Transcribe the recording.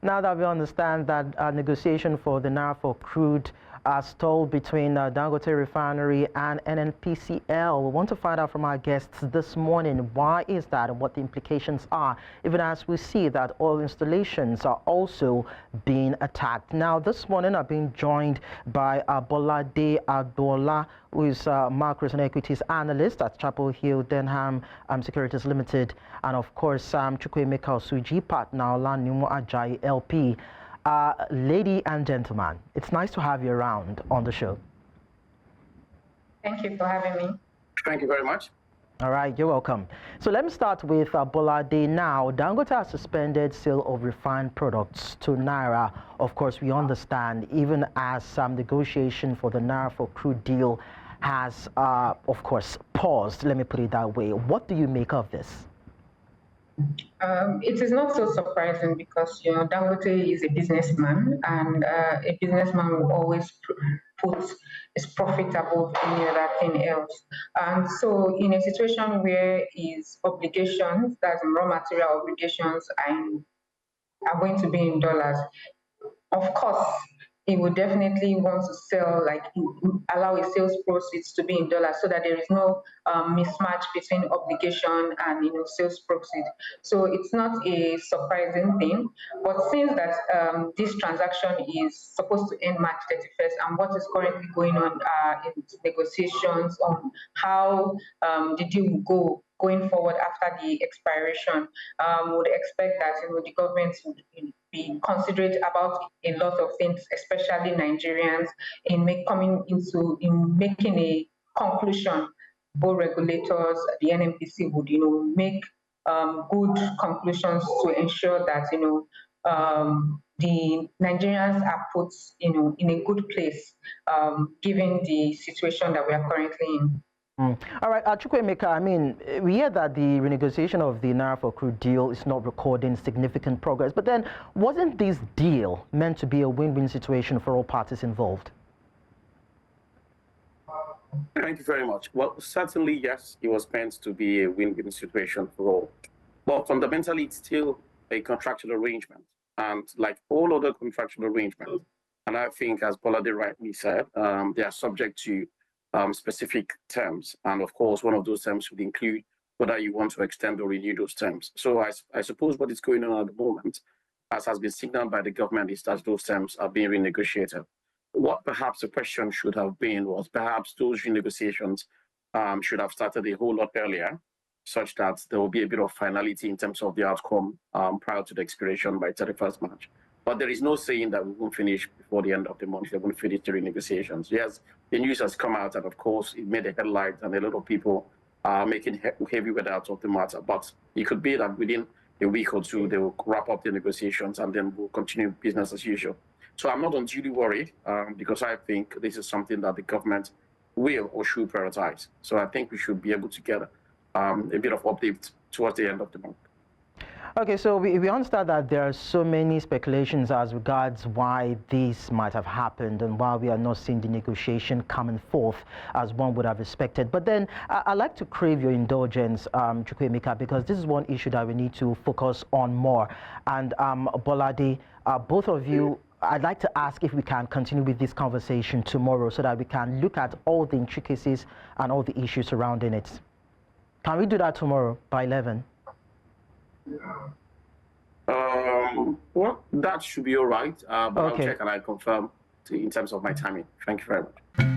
Now that we understand that negotiation for the Naira-for-Crude are stalled between Dangote Refinery and NNPCL, we want to find out from our guests this morning why is that and what the implications are, even as we see that oil installations are also being attacked. Now, this morning I've been joined by Bolade Agboola, who is Macros and Equities Analyst at Chapel Hill, Denham, Securities Limited, and of course, Chukwumemeka Osuji, partner, Olaniwun Ajayi LP. Lady and gentlemen, it's nice to have you around on the show. Thank you for having me. Thank you very much. All right, you're welcome. So let me start with Bolade now. Dangote has suspended sale of refined products to Naira. Of course, we understand, even as some negotiation for the Naira-for-Crude deal has, of course, paused. Let me put it that way. What do you make of this? It is not so surprising because, you know, Dangote is a businessman, and a businessman will always put his profit above any other thing else. And so in a situation where his obligations, that's raw material obligations, are going to be in dollars, of course, he would definitely want to sell, like allow his sales proceeds to be in dollars so that there is no mismatch between obligation and, you know, sales proceeds. So it's not a surprising thing, but since that this transaction is supposed to end March 31st, and what is currently going on in negotiations on how the deal will go going forward after the expiration, would expect that, you know, the government would be considerate about a lot of things, especially Nigerians, in making a conclusion. Both regulators, the NNPC would, you know, make good conclusions to ensure that, you know, the Nigerians are put, you know, in a good place, given the situation that we are currently in. All right, Chukwumemeka, I mean, we hear that the renegotiation of the Naira-for-Crude deal is not recording significant progress, but then wasn't this deal meant to be a win-win situation for all parties involved? Thank you very much. Well, certainly, yes, it was meant to be a win-win situation for all. But fundamentally, it's still a contractual arrangement. And like all other contractual arrangements, and I think, as Bolade rightly said, they are subject to specific terms. And of course, one of those terms would include whether you want to extend or renew those terms. So I suppose what is going on at the moment, as has been signaled by the government, is that those terms are being renegotiated. What perhaps the question should have been was perhaps those renegotiations should have started a whole lot earlier, such that there will be a bit of finality in terms of the outcome prior to the expiration by 31st March. But there is no saying that we won't finish before the end of the month. We won't finish the renegotiations. Yes, the news has come out, and of course, it made a headline, and a lot of people are making heavy weight out of the matter. But it could be that within a week or two, they will wrap up the negotiations, and then we'll continue business as usual. So I'm not unduly worried because I think this is something that the government will or should prioritize. So I think we should be able to get a bit of update towards the end of the month. Okay, so we understand that there are so many speculations as regards why this might have happened and why we are not seeing the negotiation coming forth as one would have expected. But then I'd like to crave your indulgence, Chukwumemeka, because this is one issue that we need to focus on more. And Bolade, both of you, I'd like to ask if we can continue with this conversation tomorrow so that we can look at all the intricacies and all the issues surrounding it. Can we do that tomorrow by 11? Well, that should be all right, but okay. I'll check and I confirm in terms of my timing. Thank you very much.